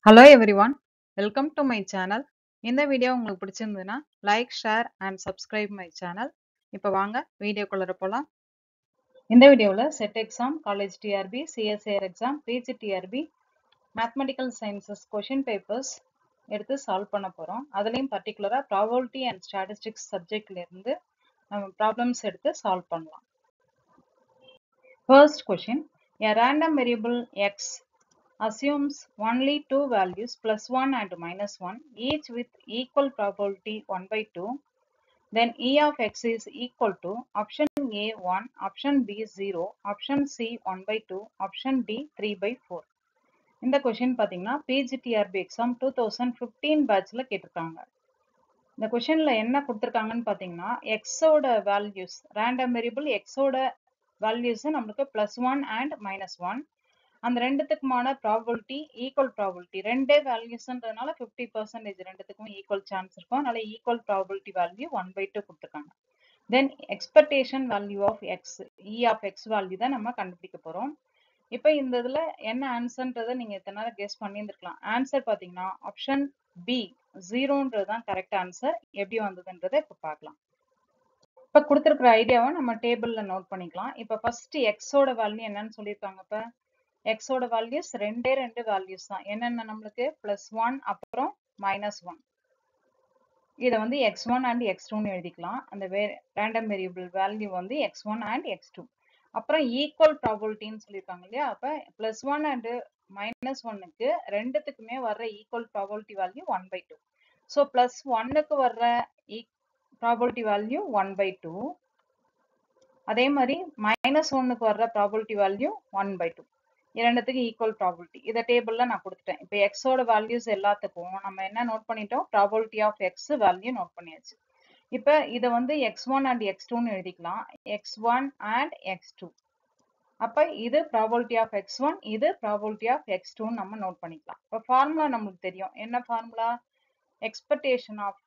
Hello everyone, welcome to my channel. இந்த video உங்களுக்கு பிடிச்சிருந்ததுன்னா like, share and subscribe my channel. இப்போ வாங்க வீடியோக்குள்ள போலாம். இந்த வீடியோவில் SET exam, college TRB, CSIR exam, PG TRB, mathematical sciences question papers எடுத்து சால்வ் பண்ண போகிறோம். அதுலேயும் பர்டிகுலராக ப்ராபபிலிட்டி அண்ட் ஸ்டாட்டிஸ்டிக்ஸ் சப்ஜெக்ட்லேருந்து நம்ம ப்ராப்ளம்ஸ் எடுத்து சால்வ் பண்ணலாம். First question, a random variable x assumes only two values plus 1 and minus 1 each with equal probability 1 by 2, then E of x is equal to option A 1, option B 0, option C 1 by 2, option D 3 by 4. இந்த question பார்த்தீங்கன்னா PGTRB exam 2015 பேட்ச்ல கேட்டிருக்காங்க. இந்த கொஷின்ல என்ன கொடுத்துருக்காங்கன்னு பார்த்தீங்கன்னா எக்ஸோட values, random variable எக்ஸோட values நம்மளுக்கு +1 அண்ட் -1, அந்த ரெண்டுத்துக்குமான ப்ராபபிலிட்டி ஈக்குவல் ப்ராபபிலிட்டி, ரெண்டே வேல்யூஸ்ன்றதுனால 50% ரெண்டுத்துக்கும் ஈக்குவல் சான்ஸ் இருக்கும். அதனால ஈக்குவல் ப்ராபபிலிட்டி வேல்யூ 1/2 கொடுத்துருக்காங்க. Then expectation value of X, E of X value தான் நம்ம கண்டுபிடிக்க போறோம். இப்போ இந்த இதுல என்ன ஆன்சர்ன்றதை நீங்க எத்தனை நேரம் கெஸ் பண்ணியிருந்திருக்கலாம். ஆன்சர் பார்த்தீங்கன்னா ஆப்ஷன் பி 0ன்றது தான் கரெக்ட் ஆன்சர். எப்படி வந்ததுன்றதை இப்போ பார்க்கலாம். இப்போ கொடுத்துருக்குற ஐடியாவை நம்ம டேபிள்ல நோட் பண்ணிக்கலாம். இப்போ ஃபர்ஸ்ட் எக்ஸோட வேல்யூ என்னன்னு சொல்லியிருக்காங்க. இப்போ எக்ஸோட வேல்யூஸ் ரெண்டே வேல்யூஸ் தான். என்னென்ன நம்மளுக்கு +1 அப்புறம் -1. இதை வந்து x1 அண்ட் x2ன்னு எழுதிக்கலாம். அந்த ரேண்டம் வேரியபிள் வேல்யூ வந்து x1 அண்ட் x2. அப்புறம் ஈக்குவல் ப்ராபபிலிட்டின்னு சொல்லியிருக்காங்க இல்லையா. அப்போ +1 அண்ட் -1க்கு ரெண்டுத்துக்குமே வர்ற ஈக்குவல் ப்ராபபிலிட்டி வேல்யூ 1/2. ஸோ +1க்கு வர்ற ப்ராபபிலிட்டி வேல்யூ 1/2. அதே மாதிரி -1க்கு வர்ற ப்ராபபிலிட்டி வேல்யூ 1/2. இரண்டுத்துக்கு ஈக்குவல் ப்ராபபிலிட்டி. இதை டேபிள்ல நான் கொடுத்துட்டேன். இப்போ எக்ஸோட வேல்யூஸ் எல்லாத்துக்கும் நம்ம என்ன நோட் பண்ணிட்டோம், probability of X value note பண்ணியாச்சு. இப்போ இதை வந்து x1 அண்ட் x2ன்னு எழுதிக்கலாம். x1 and x2. அப்போ இது ப்ராபபிலிட்டி ஆஃப் x1, இது ப்ராபபிலிட்டி ஆஃப் x2ன்னு நம்ம நோட் பண்ணிக்கலாம். இப்போ ஃபார்முலா நம்மளுக்கு தெரியும். என்ன formula? Expectation of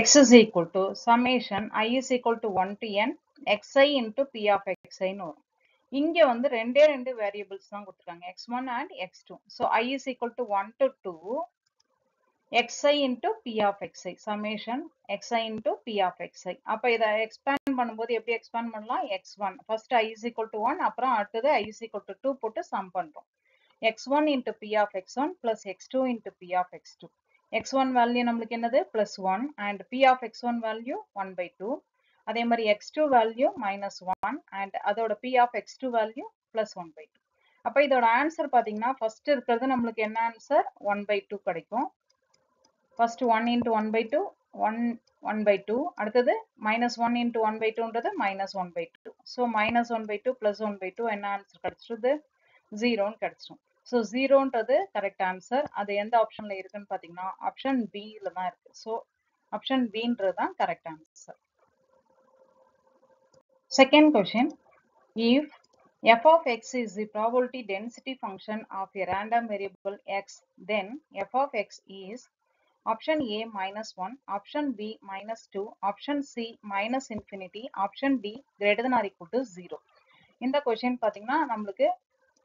x is equal to summation I is equal to 1 to n xi into p of xiன்னு வரும். இங்க வந்து ரெண்டே வேரியபிள்ஸ் தான் கொடுத்துருக்காங்க, x1 and x2. so I is equal to 1 to 2 xi into p of xi, summation xi into p of xi. அப்ப இதை expand பண்ணும்போது எப்படி எக்ஸ்பேண்ட் பண்ணலாம்? x1 first I is equal to 1, அப்புறம் அடுத்தது I is equal to 2 போட்டு some பண்றோம். x1 into p of x1 plus x2 into p of x2. x1 value நம்மளுக்கு என்னது +1 and p of x1 value 1/2. அதே மாதிரி x2 வேல்யூ -1 and அதோட p of x2 value +1/2. அப்ப இதோட ஆன்சர் பாத்தீங்கன்னா ஃபர்ஸ்ட் இருக்கிறது நம்மளுக்கு என்ன ஆன்சர்? 1/2 கிடைக்கும். First 1 into 1/2 1/2. அடுத்தது -1 into 1/2ன்றது -1/2. ஸோ -1/2 +1/2 என்ன ஆன்சர் கிடைச்சிருது? 0ன்னு கிடைச்சிடும். ஸோ 0ன்றது கரெக்ட் ஆன்சர். அது எந்த ஆப்ஷன்ல இருக்குன்னு பாத்தீங்கன்னா ஆப்ஷன் பில தான் இருக்கு. ஸோ ஆப்ஷன் பின்றது தான் correct answer. Second question, if f of x is the probability density function of a random variable x, then f of x is option A -1, option B -2, option C -infinity, option D greater than or equal to 0. இந்த question பாத்தீங்கன்னா நம்மளுக்கு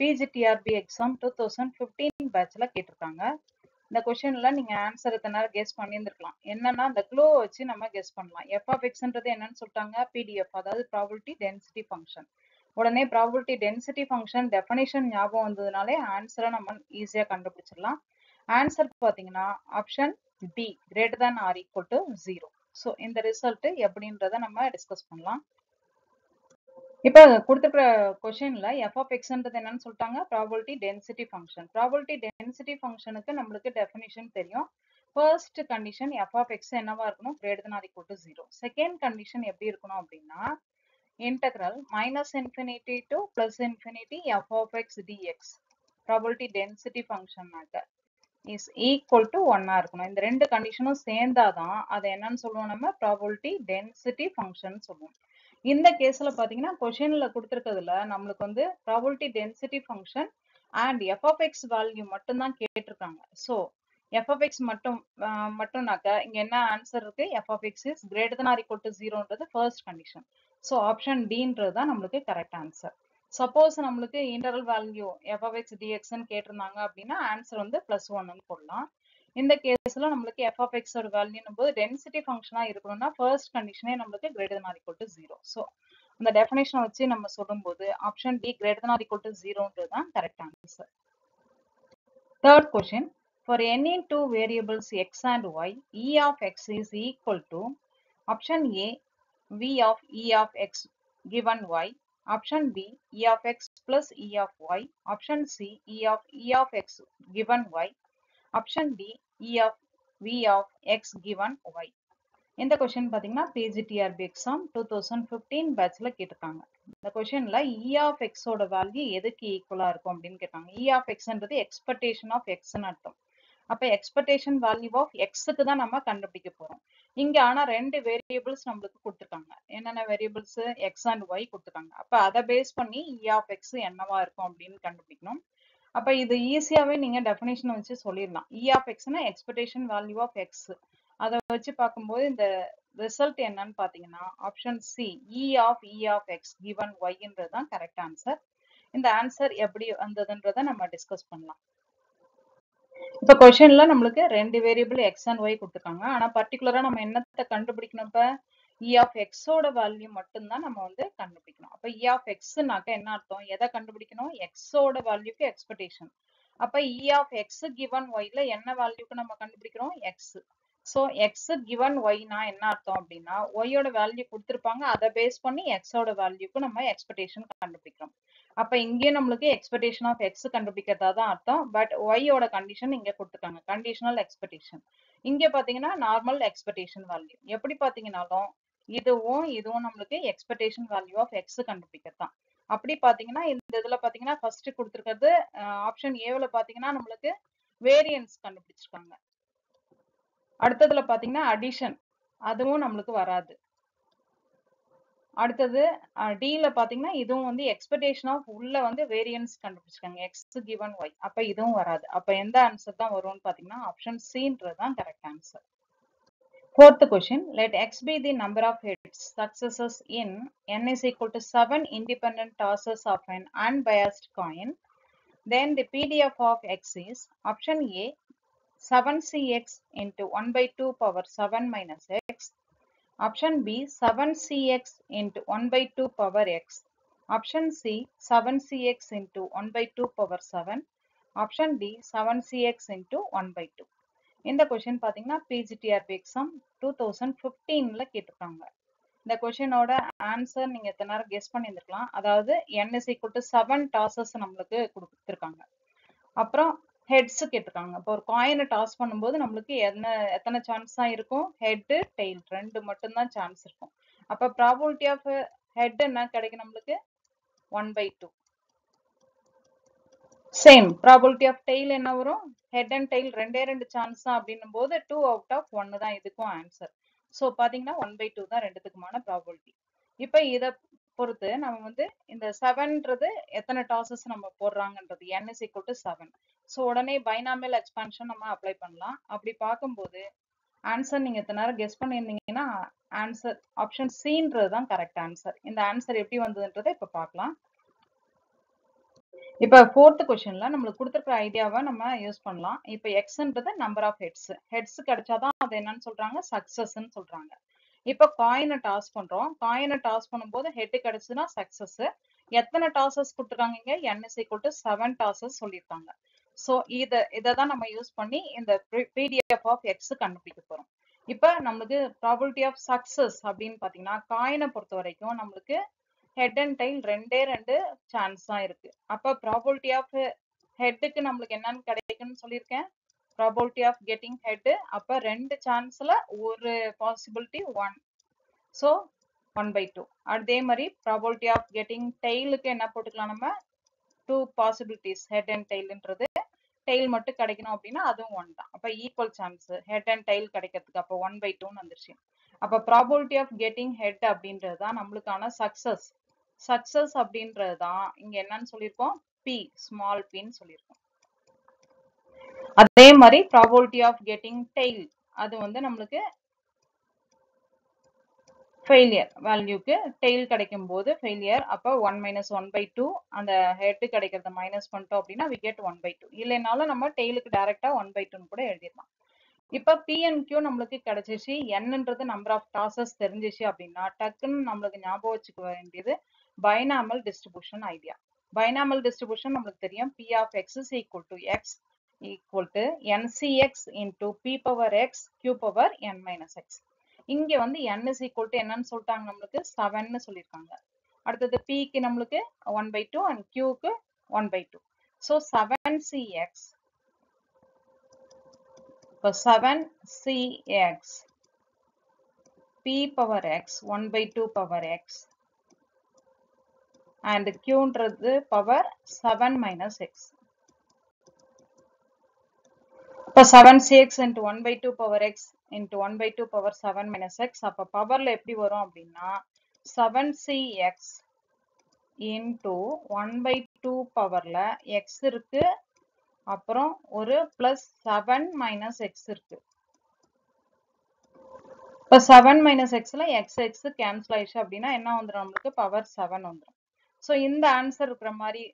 PGTRB exam 2015 பேட்ச்ல கேட்டிருக்காங்க. இந்த கொஸ்டின்ல நீங்க answer எத்தனை நேரம் guess பண்ணியிருந்திருக்கலாம். என்னன்னா இந்த க்ளூ வச்சு நம்ம கெஸ் பண்ணலாம். எஃப் ஆஃப் எக்ஸ்ன்றது என்னன்னு சொல்லிட்டாங்க? பிடிஎஃப், அதாவது ப்ராபபிலிட்டி டென்சிட்டி ஃபங்க்ஷன். உடனே ப்ராபபிலிட்டி டென்சிட்டி ஃபங்க்ஷன் டெஃபினிஷன் ஞாபகம் வந்ததுனாலே ஆன்சரை நம்ம ஈஸியா கண்டுபிடிச்சிடலாம். ஆன்சர் பாத்தீங்கன்னா option D greater than or equal to 0. So இந்த ரிசல்ட் எப்படின்றத நம்ம டிஸ்கஸ் பண்ணலாம். இப்போ கொடுத்துருக்கிற கொஸ்டின்ல எஃப் ஆஃப் எக்ஸ்ன்றது என்னன்னு சொல்லிட்டாங்க? Probability density function. Probability density ஃபங்க்ஷனுக்கு நம்மளுக்கு டெஃபினிஷன் தெரியும். First condition F of X என்னவா இருக்கணும்? greater than or equal to 0. Second condition எப்படி இருக்கணும் அப்படின்னா integral -infinity to +infinity f of x dx, probability density ஃபங்க்ஷன்னாக்க இஸ் ஈக்குவல் டு 1 இருக்கணும். இந்த ரெண்டு கண்டிஷனும் சேர்ந்தாதான் அதை என்னன்னு சொல்லுவோம்? நம்ம ப்ராபபிலிட்டி டென்சிட்டி ஃபங்க்ஷன் சொல்லுவோம். இந்த கேஸ்ல பாத்தீங்கன்னா கொஸ்டின்ல கொடுத்துருக்கிறதுல நம்மளுக்கு வந்து probability density function and F of X value மட்டும் தான் கேட்டிருக்காங்க. ஸோ எஃப் ஆஃப் எக்ஸ் மட்டும்னாக்க இங்க என்ன ஆன்சர் இருக்கு? F of X is greater than or equal to 0ன்றது ஃபர்ஸ்ட் கண்டிஷன். ஸோ ஆப்ஷன் டின்றது தான் நம்மளுக்கு கரெக்ட் ஆன்சர். சப்போஸ் நம்மளுக்கு interval value f of x dx ன்னு கேட்டிருந்தாங்க அப்படின்னா ஆன்சர் வந்து +1 போடலாம். இந்த கேஸ்ல நம்மளுக்கு f of x ஒரு வேல்யூனும் போது டென்சிட்டி ஃபங்க்ஷனா இருக்கணும்னா ஃபர்ஸ்ட் கண்டிஷனே நம்மளுக்கு greater than or equal to 0. So அந்த டெஃபினேஷனை வச்சு நம்ம சொல்லும்போது option D greater than or equal to 0ன்றது தான் correct answer. Third question, for any two variables x and y, e of x is equal to option A, v of e of x given y, option B, e of x plus e of y, option C, e of x given y, option D, e of v of x given y. இந்த question பாத்தீங்கன்னா PGTRB exam 2015 பேட்ச்ல கேட்டிருக்காங்க. இந்த கொஸ்டின்ல e of x ஓட value எதுக்கு ஈக்குவலா இருக்கும் அப்படின்னு கேட்டாங்க. e of xன்றது எக்ஸ்பெக்டேஷன் ஆஃப் xன்னு அர்த்தம். அப்ப எக்ஸ்பெக்டேஷன் வேல்யூ ஆஃப் xக்கு தான் நம்ம கண்டுபிடிக்க போறோம். இங்க ஆனா ரெண்டு வேரியபிள்ஸ் நம்மளுக்கு கொடுத்துருக்காங்க. என்னென்ன வேரியபிள்ஸ் x and y கொடுத்துருக்காங்க. அப்ப அதை பேஸ் பண்ணி e of x என்னவா இருக்கும் அப்படின்னு கண்டுபிடிக்கணும். அப்ப இது ஈஸியாவே நீங்க டெஃபினேஷன் வச்சு சொல்லிடலாம். e of xனா எக்ஸ்பெக்டேஷன் வேல்யூ ஆஃப் x. அதை வச்சு பார்க்கும்போது இந்த ரிசல்ட் என்னன்னு பாத்தீங்கன்னா option C e of x given y தான் கரெக்ட் ஆன்சர். இந்த ஆன்சர் எப்படி வந்ததுன்றதை நம்ம டிஸ்கஸ் பண்ணலாம். இப்ப கொஸ்டின்ல நம்மளுக்கு ரெண்டு வேரியபிள் எக்ஸ் அண்ட் ஒய் கொடுத்துருக்காங்க. ஆனா பர்டிகுலரா நம்ம என்னத்தை கண்டுபிடிக்கணும்? இப்ப e of x ஓட வேல்யூ மட்டும்தான் நம்ம வந்து கண்டுபிடிக்கணும். அப்ப e of xனாக்க என்ன அர்த்தம்? எதை கண்டுபிடிக்கணும்? x ஓட வேல்யூக்கு எக்ஸ்பெக்டேஷன். அப்ப e of x given yல என்ன வேல்யூக்கு நம்ம கண்டுபிடிக்கிறோம்? x. சோ x given y-னா என்ன அர்த்தம் அப்படின்னா y ஓட வேல்யூ கொடுத்திருப்பாங்க. அதை பேஸ் பண்ணி x ஓட வேல்யூக்கு நம்ம எக்ஸ்பெக்டேஷன் கண்டுபிடிக்கிறோம். அப்ப இங்கே நம்மளுக்கு எக்ஸ்பெக்டேஷன் ஆஃப் x கண்டுபிடிக்கிறதா தான் அர்த்தம். பட் y ஓட கண்டிஷன் இங்க கொடுத்துருக்காங்க, கண்டிஷனல் எக்ஸ்பெக்டேஷன். இங்க பாத்தீங்கன்னா நார்மல் எக்ஸ்பெக்டேஷன் வேல்யூ. எப்படி பாத்தீங்கன்னாலும் இதுவும் நம்மளுக்கு எக்ஸ்பெக்டேஷன் வேல்யூ ஆஃப் x கண்டுபிடிக்கிறதான். அப்படி பாத்தீங்கன்னா இந்த இதுல பாத்தீங்கன்னா ஃபர்ஸ்ட் கொடுத்துருக்கிறது ஆப்ஷன் ஏல பாத்தீங்கன்னா நம்மளுக்கு வேரியன்ஸ் கண்டுபிடிச்சிருக்காங்க. அடுத்ததுல பாத்தீங்கன்னா அடிஷன், அதுவும் நம்மளுக்கு வராது. அடுத்தது டில பாத்தீங்கன்னா இதுவும் வந்து எக்ஸ்பெக்டேஷன் ஆஃப் உள்ள வந்து வேரியன்ஸ் கண்டுபிடிச்சிருக்காங்க x given y. அப்ப இதுவும் வராது. அப்ப எந்த ஆன்சர் தான் வரும்னு பாத்தீங்கன்னா ஆப்ஷன் சின்றது தான் correct answer. Fourth question, let x be the number of hits successes in n is equal to 7 independent tosses of an unbiased coin. Then the PDF of x is option A 7cx into 1 by 2 power 7 minus x, option B 7cx into 1 by 2 power x, option C 7cx into 1 by 2 power 7, option D 7cx into 1 by 2. இந்த question பாத்தீங்கன்னா PGTRB exam 2015ல கேட்டிருக்காங்க. இந்த கொஸ்டினோட answer நீங்க எத்தனை நேரம் guess பண்ணியிருந்திருக்கலாம். அதாவது n is equal to 7 டாசஸ் நம்மளுக்கு கொடுத்துருக்காங்க. அப்புறம் ஹெட்ஸ் கேட்டிருக்காங்க. இப்போ ஒரு காயினை டாஸ் பண்ணும்போது நம்மளுக்கு எத்தனை சான்ஸ் தான் இருக்கும்? ஹெட் டெய்ல் ரெண்டு மட்டும்தான் சான்ஸ் இருக்கும். அப்ப ப்ராபபிலிட்டி ஆஃப் ஹெட் என்ன கிடைக்கும் நம்மளுக்கு? 1/2. சேம் ப்ராபபிலிட்டி ஆஃப் டெய்ல் என்ன வரும்? ஹெட் அண்ட் டெய்ல் ரெண்டு சான்ஸ் தான் அப்படின்னும் போது 2 out of 1 தான் இதுக்கும் ஆன்சர். ஸோ பாத்தீங்கன்னா 1/2 தான் ரெண்டுத்துக்குமான ப்ராபபிலிட்டி. இப்ப இதை பொறுத்து நம்ம வந்து இந்த 7ன்றது எத்தனை டாசஸ் நம்ம போடுறாங்கன்றது n is equal to 7. So உடனே பைனாமியல் எக்ஸ்பான்ஷன் நம்ம அப்ளை பண்ணலாம். அப்படி பார்க்கும்போது ஆன்சர் நீங்க எத்தனை நேரம் கெஸ் பண்ணியிருந்தீங்கன்னா ஆன்சர் ஆப்ஷன் சின்றது தான் கரெக்ட் ஆன்சர். இந்த ஆன்சர் எப்படி வந்ததுன்றதை இப்ப பார்க்கலாம். இப்ப ஃபோர்த் கொஸ்டின்ல நம்மளுக்கு கொடுத்துருக்கிற ஐடியாவை நம்ம யூஸ் பண்ணலாம். இப்ப எக்ஸ்ன்றது நம்பர் ஆஃப் ஹெட்ஸ் கிடைச்சாதான் அது என்னன்னு சொல்றாங்க? சக்சஸ்ன்னு சொல்றாங்க. இப்ப காயினை டாஸ் பண்றோம். காயினை டாஸ் பண்ணும்போது ஹெட் கிடைச்சுன்னா சக்சஸ். எத்தனை டாசஸ் கொடுத்துருக்காங்க? இங்க n is equal to 7 டாசஸ் சொல்லியிருக்காங்க. ஸோ இதை தான் நம்ம யூஸ் பண்ணி இந்த PDF ஆஃப் x கண்டுபிடிக்க போறோம். இப்ப நம்மளுக்கு ப்ராபபிலிட்டி ஆஃப் சக்சஸ் அப்படின்னு பாத்தீங்கன்னா காயினை பொறுத்த வரைக்கும் நம்மளுக்கு ஹெட் அண்ட் டெய்ல் ரெண்டு சான்ஸ் தான் இருக்கு. அப்ப ப்ராபபிலிட்டி ஆஃப் ஹெட்டுக்கு நம்மளுக்கு என்னன்னு கிடைக்கும்னு சொல்லியிருக்கேன்? Probability of getting head. அப்ப ரெண்டு சான்ஸ்ல ஒரு பாசிபிலிட்டி 1. ஸோ 1/2. அதே மாதிரி ப்ராபபிலிட்டி ஆஃப் கெட்டிங் டெய்லுக்கு என்ன போட்டுக்கலாம் நம்ம? 2 பாசிபிலிட்டிஸ் ஹெட் அண்ட் டெய்ல்ன்றது. டெய்ல் மட்டும் கிடைக்கணும் அப்படின்னா அதுவும் 1 தான். அப்ப equal chance head and tail கிடைக்கிறதுக்கு. அப்ப 1/2 வந்துருச்சு. அப்ப ப்ராபபிலிட்டி ஆஃப் கெட்டிங் ஹெட் அப்படின்றது தான் நம்மளுக்கான சக்சஸ். சக்சஸ் அப்படின்றது தான் இங்க என்னன்னு சொல்லியிருக்கோம்? P ஸ்மால் பின்னு சொல்லியிருக்கோம். அதே மாதிரி ப்ராபபிலிட்டி ஆஃப் கெட்டிங் டெய்ல் அது வந்து நம்மளுக்கு ஃபெயிலியர் வேல்யூக்கு டெய்ல் கிடைக்கும் போது ஃபெயிலியர், அப்போ 1 minus 1 by 2 அந்த ஹெட் கிடைக்கிறத மைனஸ் பண்ணிட்டோம் அப்படின்னா we get 1 by 2. இல்லைனாலும் நம்ம டெய்லுக்கு டைரக்டா 1 by 2 கூட எழுதிடலாம். இப்போ P and Q நம்மளுக்கு கிடைச்சிச்சு, Nன்றது நம்பர் ஆஃப் டாசஸ் தெரிஞ்சிச்சு அப்படின்னா டக்குன்னு நம்மளுக்கு ஞாபகம் வச்சுக்க வேண்டியது binomial distribution idea. Binomial distribution நம்மளுக்கு தெரியும், P of x is equal to x equal to NCX into P power x Q power n minus x. இங்க வந்து n is equal to என்னன்னு சொல்லிட்டாங்க, நம்மளுக்கு 7ன்னு சொல்லியிருக்காங்க. அடுத்தது p க்கு நம்மளுக்கு 1 by 2 and q க்கு 1 by 2. So 7cx, இப்போ 7cx p power x 1 by 2 power x and qன்றது power 7 minus x. இப்போ 7cx into 1 by 2 power x into 1 by 2 power 7 minus x. அப்போ பவர்ல எப்படி வரும் அப்படின்னா 7cx into 1 by 2 பவர்ல x இருக்கு, அப்புறம் ஒரு பிளஸ் 7 minus x இருக்கு. இப்போ 7 minus xல x கேன்சல் ஆயிடுச்சு அப்படின்னா என்ன வந்துடும், நம்மளுக்கு பவர் 7 வந்துடும். ஸோ இந்த ஆன்சர் இருக்கிற மாதிரி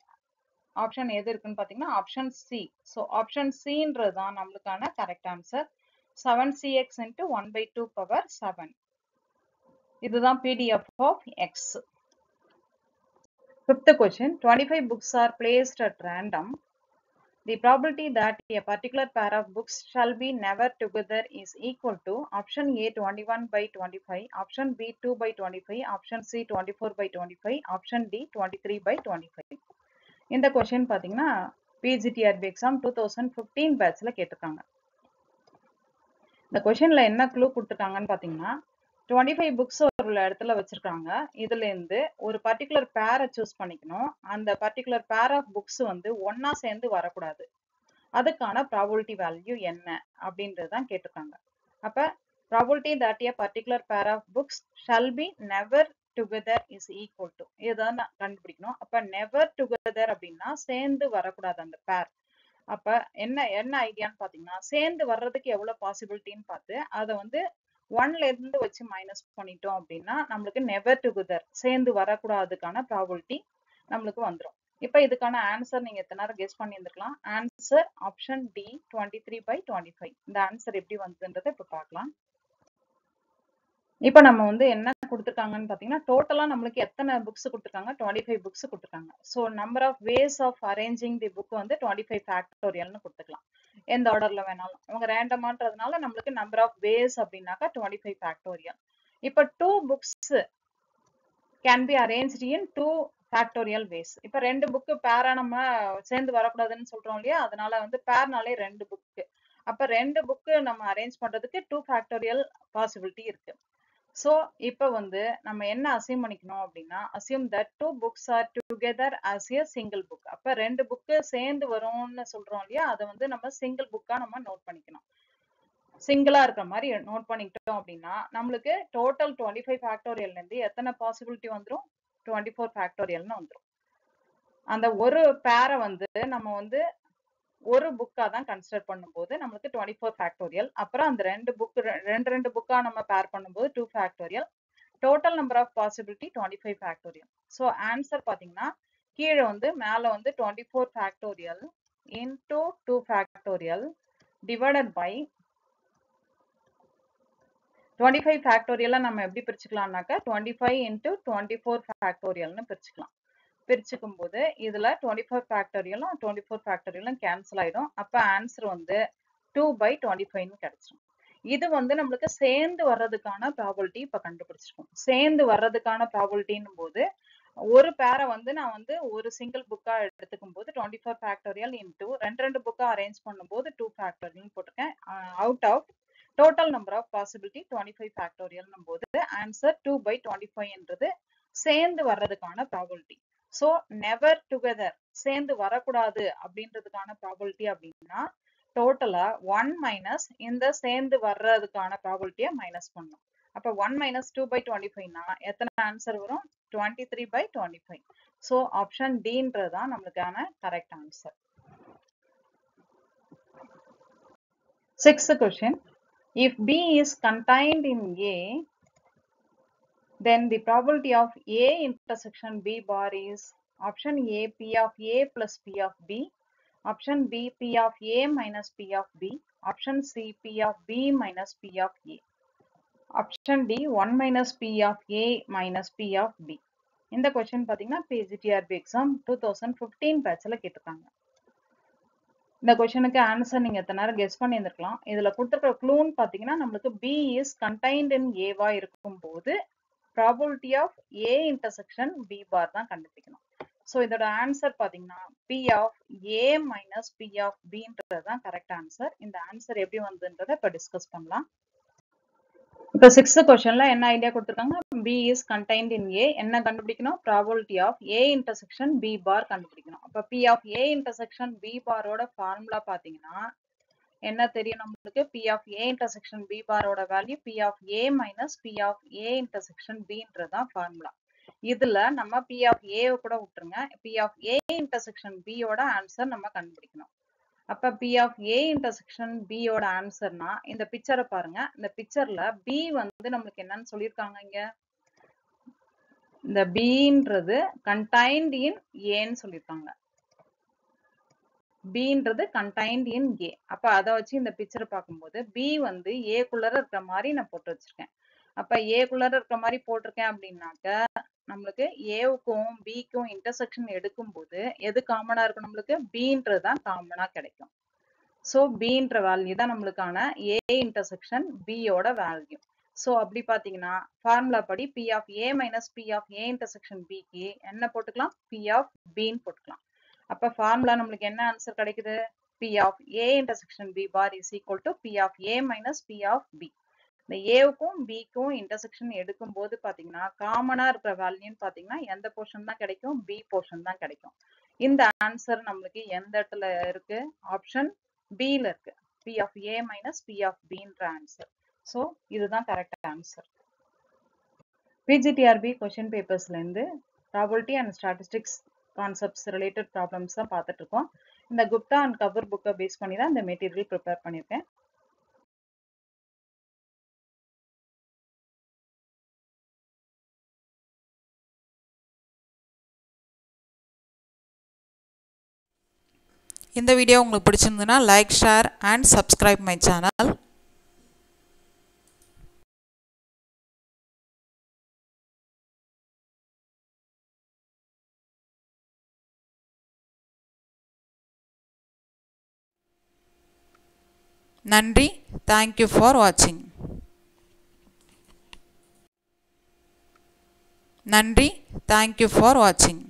ஆப்ஷன் எது இருக்குன்னு பார்த்தீங்கன்னா ஆப்ஷன் சி. ஸோ ஆப்ஷன் சின்றது தான் நம்மளுக்கான correct answer. 7cx into 1 by 2 power 7. இதுதான் PDF of x. Fifth question, 25 books are placed at random. The probability that a particular pair of books shall be never together is equal to option A 21 by 25, option B 2 by 25, option C 24 by 25, option D 23 by 25. இந்த question பார்த்தீங்கன்னா PGTRB exam 2015 batchல கேட்டிருக்காங்க. இந்த questionல என்ன clue கொடுத்துருக்காங்கன்னு பார்த்தீங்கன்னா 25 books ஒரு இடத்துல வச்சிருக்காங்க, இதுல இருந்து ஒரு பர்டிகுலர் பேரை சூஸ் பண்ணிக்கணும். அந்த பர்டிகுலர் பேர் ஆஃப் புக்ஸ் வந்து ஒன்னா சேர்ந்து வரக்கூடாது, அதுக்கான ப்ராபபிலிட்டி வேல்யூ என்ன அப்படின்றது தான் கேட்டிருக்காங்க. அப்ப probability that a particular pair of books shall be never together is equal to, இதுதான் கண்டுபிடிக்கணும். அப்ப never together அப்படின்னா சேர்ந்து வரக்கூடாது அந்த பேர். அப்ப என்ன ஐடியான்னு பாத்தீங்கன்னா சேர்ந்து வர்றதுக்கு எவ்வளவு பாசிபிலிட்டின்னு பார்த்து அதை வந்து 1ல இருந்து வச்சு மைனஸ் பண்ணிட்டோம் அப்படின்னா நம்மளுக்கு நெவர் டுகெதர் சேர்ந்து வரக்கூடாதுக்கான ப்ராபபிலிட்டி நம்மளுக்கு வந்துடும். இப்போ இதுக்கான ஆன்சர் நீங்க எத்தனை நேரம் கெஸ் பண்ணி இருந்திருக்கலாம். Answer option D 23 by 25. இந்த ஆன்சர் எப்படி வந்ததுன்றதை இப்போ பார்க்கலாம். இப்போ நம்ம வந்து என்ன கொடுத்துருக்காங்கன்னு பார்த்தீங்கன்னா டோட்டலா நம்மளுக்கு எத்தனை புக்ஸ் கொடுத்துருக்காங்க, 25 புக்ஸ் கொடுத்துருக்காங்க. So number of ways of arranging the book வந்து 25 ஃபேக்டோரியல்னு கொடுத்துக்கலாம். எந்த ஆர்டர்ல வேணாலும், அவங்க ரேண்டமான்றதுனால நம்மளுக்கு நம்பர் ஆஃப் வேஸ் அப்படின்னாக்கா 25 ஃபேக்டோரியல். இப்போ 2 books can be arranged in 2 factorial ways. இப்போ 2 புக்கு பேரா நம்ம சேர்ந்து வரக்கூடாதுன்னு சொல்றோம் இல்லையா, அதனால வந்து பேர்னாலே 2 புக்கு. அப்ப 2 புக்கு நம்ம அரேஞ்ச் பண்றதுக்கு 2 ஃபேக்டோரியல் பாசிபிலிட்டி இருக்கு. ஸோ இப்போ வந்து நம்ம என்ன அசியூம் பண்ணிக்கணும் அப்படின்னா assume that 2 books are together as a single book. அப்ப 2 புக்கு சேர்ந்து வரும்னு சொல்றோம் இல்லையா, அதை வந்து நம்ம சிங்கிள் புக்கா நம்ம நோட் பண்ணிக்கணும். சிங்கிளா இருக்கிற மாதிரி நோட் பண்ணிக்கிட்டோம் அப்படின்னா நம்மளுக்கு டோட்டல் 25 ஃபேக்டோரியல்ல இருந்து எத்தனை பாசிபிலிட்டி வந்துடும், 24 ஃபேக்டோரியல்னு வந்துடும். அந்த ஒரு பேரை வந்து நம்ம வந்து ஒரு புக்கா தான் கன்சிடர் பண்ணும்போது நம்மளுக்கு 24 ஃபேக்டோரியல். அப்புறம் அந்த ரெண்டு புக்கா நம்ம பேர் பண்ணும்போது 2 ஃபேக்டோரியல். Total number of possibility 25 factorial. So answer பார்த்தீங்கன்னா கீழே வந்து மேலே வந்து 24 factorial into 2 factorial divided by 25 ஃபேக்டோரியலை நம்ம எப்படி பிரிச்சுக்கலாம்னாக்கா 25 இன்டூ 24 ஃபேக்டோரியல்னு பிரிச்சுக்கலாம். பிரிச்சுக்கும் போது இதுல 24 ஃபேக்டோரியலும் 24 ஃபேக்டோரியலும் கேன்சல் ஆயிடும். அப்ப ஆன்சர் வந்து 2 by 25 கிடைச்சிடும். இது வந்து நம்மளுக்கு சேர்ந்து வர்றதுக்கான ப்ராபபிலிட்டி இப்ப கண்டுபிடிச்சிருக்கோம். சேர்ந்து வர்றதுக்கான ப்ராபபிலிட்டின்னும் போது ஒரு பேரை வந்து நான் வந்து ஒரு சிங்கிள் புக்கா எடுத்துக்கும் போது 24 ஃபேக்டோரியல் இன்டூ ரெண்டு புக்கா அரேஞ்ச் பண்ணும்போது 2 ஃபேக்டோரியல் போட்டிருக்கேன். Out of total number of possibility 25 factorial போது ஆன்சர் 2 by 25 என்றது சேர்ந்து வர்றதுக்கான ப்ராபபிலிட்டி. ஸோ நெவர் டுகெதர் சேர்ந்து வரக்கூடாது அப்படின்றதுக்கான ப்ராபபிலிட்டி அப்படின்னா டோட்டலா 1 மைனஸ் இந்த சேர்ந்து வர்றதுக்கான ப்ராபபிலிட்டியை மைனஸ் பண்ணும். அப்ப 1 மைனஸ் 2 by 25னா எத்தனை ஆன்சர் வரும், 23 by 25. ஸோ ஆப்ஷன் டின்றது தான் நம்மளுக்கான correct answer. 6th question, if B is contained in A Then the probability of A intersection B bar is option A P of A plus P of B, option B P of A minus P of B, option C P of B minus P of A, option D 1 minus P of A minus P of B. இந்த question பாத்தீங்கன்னா PGTRB exam 2015 batchல கேட்டிருக்காங்க. இந்த கொஸ்டினுக்கு answer நீங்க எத்தனை நேரம் guess பண்ணியிருந்திருக்கலாம். இதுல கொடுத்துருக்கிற க்ளூன்னு பாத்தீங்கன்னா நம்மளுக்கு B is contained in A வா இருக்கும்போது probability of A intersection B bar தான் கண்டுபிடிக்கணும். ஸோ இதோட ஆன்சர் பாத்தீங்கன்னா P of A minus P of B ன்றது தான் கரெக்ட் ஆன்சர். இந்த ஆன்சர் எப்படி வந்ததுன்றதை இப்போ டிஸ்கஸ் பண்ணலாம். இப்போ 6th கொஸ்டின்ல என்ன ஐடியா கொடுத்துருக்காங்க, B is contained in A, என்ன கண்டுபிடிக்கணும், probability of A intersection B bar கண்டுபிடிக்கணும். அப்போ P of A intersection B பாரோட ஃபார்முலா பாத்தீங்கன்னா என்ன தெரியும் நம்மளுக்கு, P of A intersection B பாரோட value P of A minus P of A intersection B ன்றதான் ஃபார்முலா. இதுல நம்ம P of A கூட விட்டுருங்க, P of A intersection B யோட ஆன்சர் நம்ம கண்டுபிடிக்கணும். அப்ப P of A intersection B யோட ஆன்சர்னா இந்த பிக்சரை பாருங்க. இந்த பிக்சர்ல B வந்து நம்மளுக்கு என்னன்னு சொல்லியிருக்காங்க, இங்க இந்த Bன்றது contained in Aன்னு சொல்லியிருக்காங்க. Bன்றது contained in A. அப்ப அதை வச்சு இந்த பிக்சரை பார்க்கும்போது B வந்து A குள்ளர இருக்கிற மாதிரி நான் போட்டு வச்சிருக்கேன். அப்ப A குள்ளர இருக்கிற மாதிரி போட்டிருக்கேன் அப்படின்னாக்க நம்மளுக்கு Aவுக்கும் Bக்கும் இன்டர்செக்ஷன் எடுக்கும் போது எது காமனா இருக்கும், நம்மளுக்கு Bன்றது தான் காமனா கிடைக்கும். ஸோ Bன்ற வேல்யூ தான் நம்மளுக்கான A இன்டர்செக்ஷன் B யோட வேல்யூ. ஸோ அப்படி பார்த்தீங்கன்னா ஃபார்முலா படி P of A minus P of A intersection Bக்கு என்ன போட்டுக்கலாம், P of Bன்னு போட்டுக்கலாம். அப்ப ஃபார்முலா நம்மளுக்கு என்ன ஆன்சர் கிடைக்குது, P of A intersection B bar is equal to P of A minus P of B. இந்த Aவுக்கும் Bக்கும் இன்டர்செக்ஷன் எடுக்கும் போது பாத்தீங்கன்னா காமனா இருக்கிற வேல்யூன்னு பாத்தீங்கன்னா எந்த போர்ஷன் தான் கிடைக்கும், B போர்ஷன் தான் கிடைக்கும். இந்த ஆன்சர் நம்மளுக்கு எந்த இடத்துல இருக்கு, ஆப்ஷன் Bல இருக்கு, P of A minus P of Bன்ற ஆன்சர். ஸோ இதுதான் கரெக்ட் ஆன்சர். PGTRB கொஸ்டின் பேப்பர்ஸ்ல இருந்து probability and statistics concepts related problems தான் பார்த்துட்டு இருக்கோம். இந்த குப்தா அண்ட் கபூர் புக்கை பேஸ் பண்ணி தான் இந்த மெட்டீரியல் ப்ரிப்பேர் பண்ணியிருக்கேன். இந்த வீடியோ உங்களுக்கு பிடிச்சிருந்ததுன்னா like, share and subscribe my channel. நன்றி. தேங்க்யூ ஃபார் வாட்சிங். நன்றி. தேங்க்யூ ஃபார் வாட்சிங்.